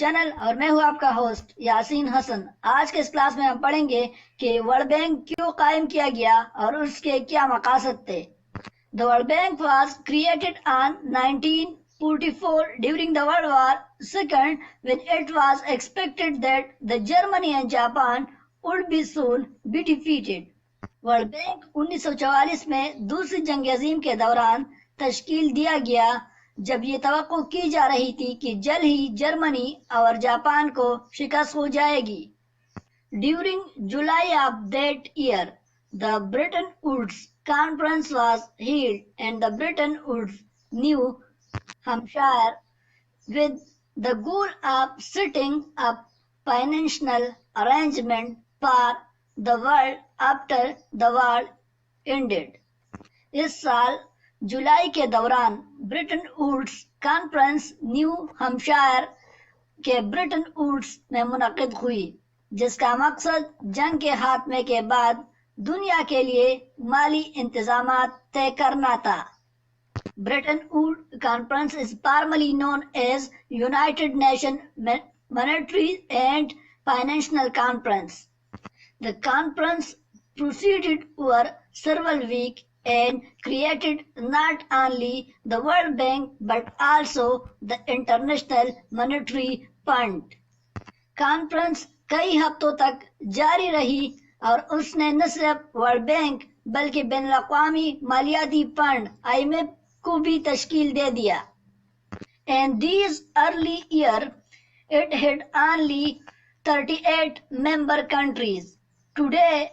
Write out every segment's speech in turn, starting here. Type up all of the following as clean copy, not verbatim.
Channel और मैं हूं आपका होस्ट यासीन हसन। आज के इस क्लास में हम पढ़ेंगे कि वर्ल्ड बैंक क्यों कायम किया गया और उसके क्या मकासद थे। The World bank was created on 1944 during the World War II when it was expected that the Germany and Japan would be soon be defeated. World bank 1944 में दूसरी जंग अजीम के दौरान तश्कील दिया गया जब ये तवक्को की जा रही थी कि जल्द ही जर्मनी और जापान को शिकस्त हो जाएगी। During July of that year, the Bretton Woods Conference was held and the Bretton Woods, New Hampshire, with the goal of setting up financial arrangement for the world after the war ended. इस साल जुलाई के दौरान Britain woods conference new हम्पशायर के Britain woods में मुनक्किद हुई, जिसका मकसद जंग के खात्मे के बाद दुनिया के लिए माली इंतजामात तय करना था। Bretton Woods Conference is formally known as United Nations Monetary and Financial Conference. The conference proceeded over several weeks and created not only the World Bank but also the International Monetary Fund. Conference कई हफ्तों तक जारी रही और उसने न सिर्फ world bank बल्कि बैनुल-अक़वामी मालियाती फंड IMF को भी तश्कील दे दिया। In these early years, it had only 38 member countries. Today,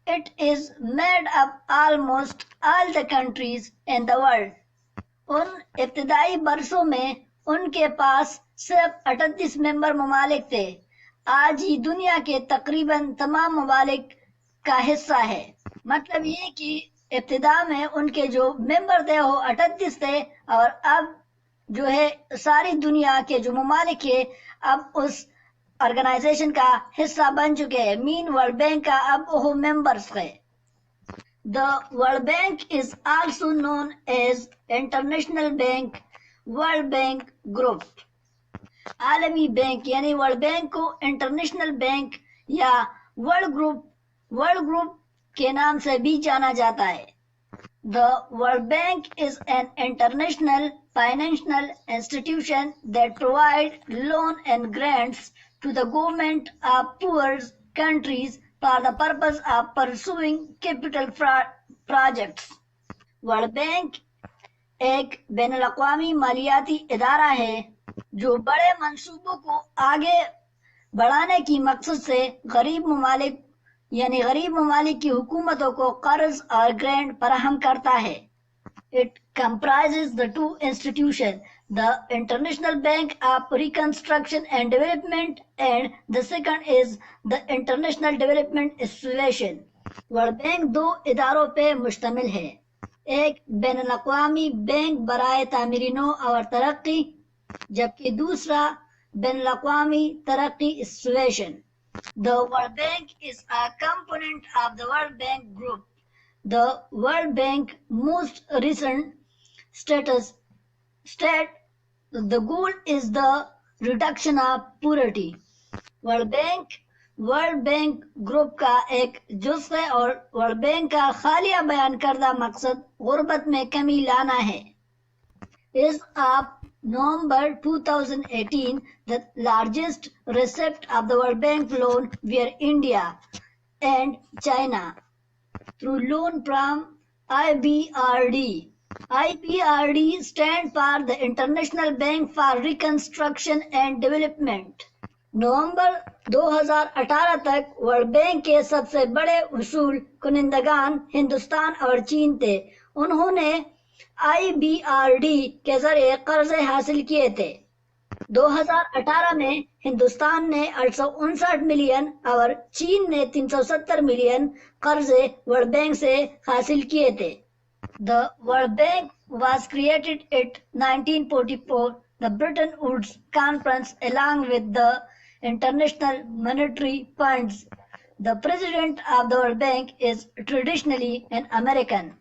it is made up almost all the countries in the world. उन इब्तिदाई बरसों में उनके पास सिर्फ 38 मेंबर ममालिक थे। आज ही दुनिया के तकरीबन तमाम ममालिक का हिस्सा है। मतलब ये कि इब्तिदा में उनके जो मेंबर थे वो 38 थे और अब जो है सारी दुनिया के जो ममालिक है अब उस ऑर्गेनाइजेशन का हिस्सा बन चुके हैं। मीन वर्ल्ड बैंक का अब वो मेंबर्स है। The World Bank is also known as International Bank, World Bank Group. आलमी बैंक यानी वर्ल्ड बैंक को इंटरनेशनल बैंक या वर्ल्ड ग्रुप के नाम से भी जाना जाता है। The World Bank is an international financial institution that provides loan and grants to the government of poor countries for the purpose of pursuing capital projects. World bank एक बैनुल-अक़वामी मालियाती इदारा है जो बड़े मंसूबों को आगे बढ़ाने की मकसद से गरीब ममालिक की हुकूमतों को कर्ज और ग्रांट फराहम करता है। It comprises the two institutions, the International Bank of Reconstruction and Development and the second is the International Development Association. World bank दो इदारों पे मुश्तमिल है, एक बैनुल-अक़वामी बैंक बराए तामीरी नौ और तरक्की जबकि दूसरा बैनुल-अक़वामी तरक्की association. The World Bank is a component of the World Bank Group. The World Bank most recent state the goal is the reduction of poverty. World bank group का एक जुज़ है और वर्ल्ड बैंक का खालिया बयान करदा मकसद गुर्बत में कमी लाना है। As of November 2018, the largest recipient of the World Bank loan were India and China through loan from IBRD. IBRD stands for the International Bank for Reconstruction and Development. नवंबर 2018 तक वर्ल्ड बैंक के सबसे बड़े वसूल कुनिंदगान हिंदुस्तान और चीन थे। उन्होंने IBRD के जरिए कर्जे हासिल किए थे। 2018 में हिंदुस्तान ने 859 मिलियन और चीन ने 370 मिलियन कर्जे वर्ल्ड बैंक से हासिल किए थे। The World Bank was created in 1944, the Bretton Woods Conference, along with the International Monetary Funds. The president of the World Bank is traditionally an American.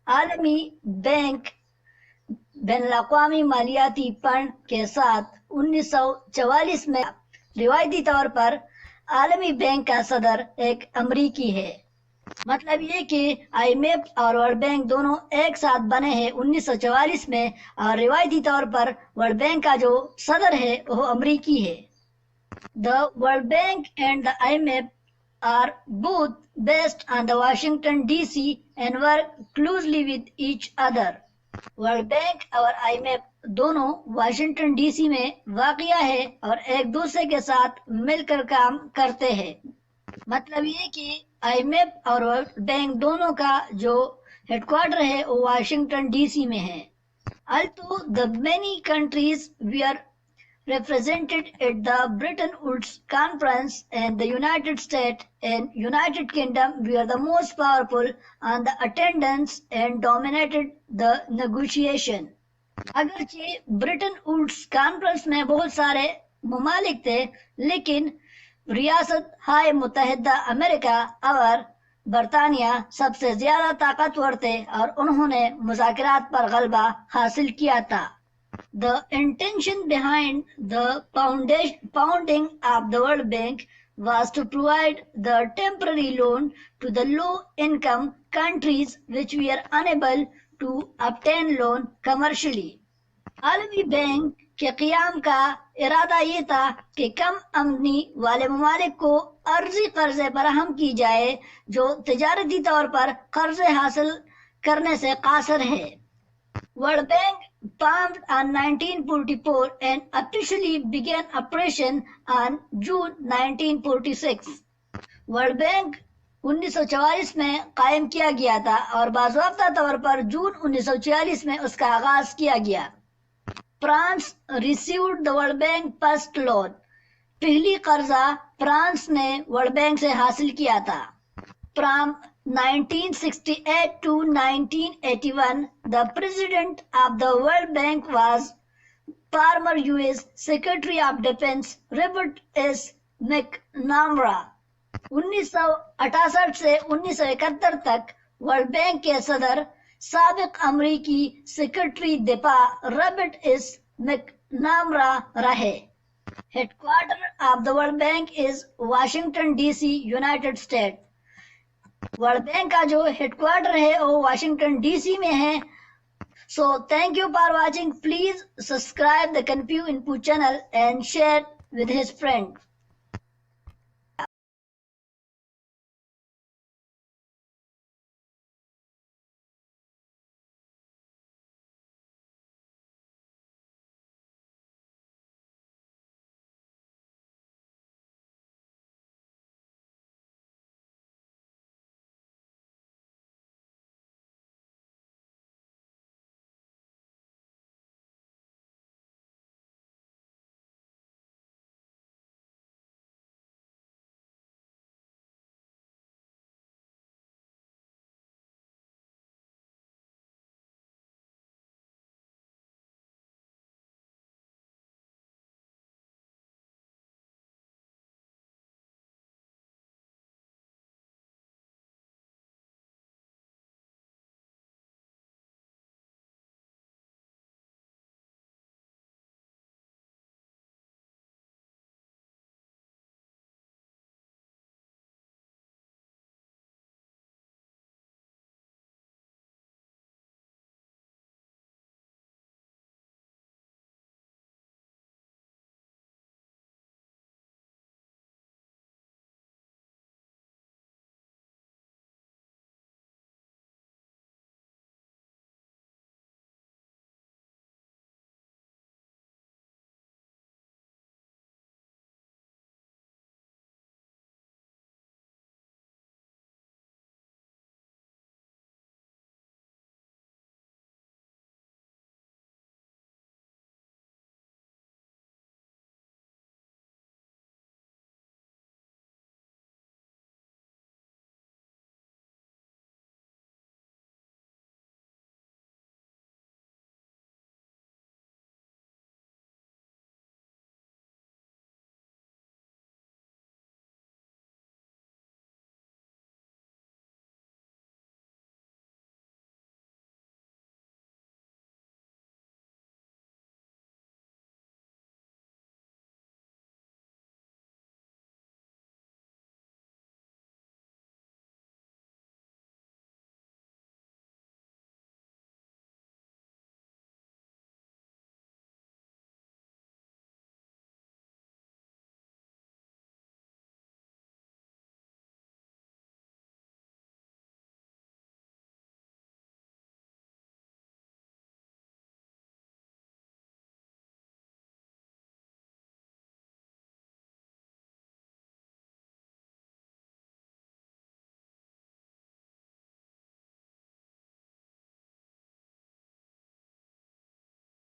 आलमी बैंक बैनुल-अक़वामी मालियाती फंड के साथ 1944 में रिवायती तौर पर आलमी बैंक का सदर एक अमरीकी है। मतलब ये कि IMF और वर्ल्ड बैंक दोनों एक साथ बने हैं 1944 में, और रिवायती तौर पर वर्ल्ड बैंक का जो सदर है वो अमरीकी है। The World Bank and the IMF are both based on the Washington DC and work closely with each other. World bank और IMF दोनों वाशिंगटन DC में वाक़िया है और एक दूसरे के साथ मिलकर काम करते हैं। मतलब ये कि IMF और वर्ल्ड बैंक दोनों का जो हेडक्वार्टर है वो वाशिंगटन DC में है। Although the many countries were represented at the Bretton Woods Conference and the United States and United Kingdom were the most powerful on the attendance and dominated the negotiation. अगरचे Bretton Woods conference में बहुत सारे ममालिक थे, लेकिन रियासत हाय मुत्तहिदा America और बरतानिया सबसे ज्यादा ताकतवर थे और उन्होंने मुज़ाकरात पर गलबा हासिल किया था। The intention behind the founding of the World Bank was to provide the temporary loan to the low-income countries which were unable to obtain loan commercially. आलमी बैंक के क़याम का इरादा ये था कि कम आमदनी वाले ममालिक को अर्जी कर्जे फराहम की जाए जो तिजारती तौर पर कर्जे हासिल करने से कासिर है। World Bank formed on 1944 and officially began operation on June 1946. World bank 1944 में कायम किया गया था और बाज़ाब्ता तौर पर जून 1946 में उसका आगाज किया गया। France received the World bank first loan. पहली कर्जा फ्रांस ने वर्ल्ड बैंक से हासिल किया था। From 1968 to 1981, the president of the World Bank was former U.S. Secretary of Defense Robert S. McNamara. 1968 से 1971 तक वर्ल्ड बैंक के सदर साबिक अमरीकी सेक्रेटरी दिफा रॉबर्ट एस मैकनामरा रहे। Headquarter of the World Bank is Washington DC, United State. World Bank का जो हेडक्वार्टर है वो वाशिंगटन DC में है। So thank you for watching. Please subscribe the कन्फ्यू input channel and share with his friend.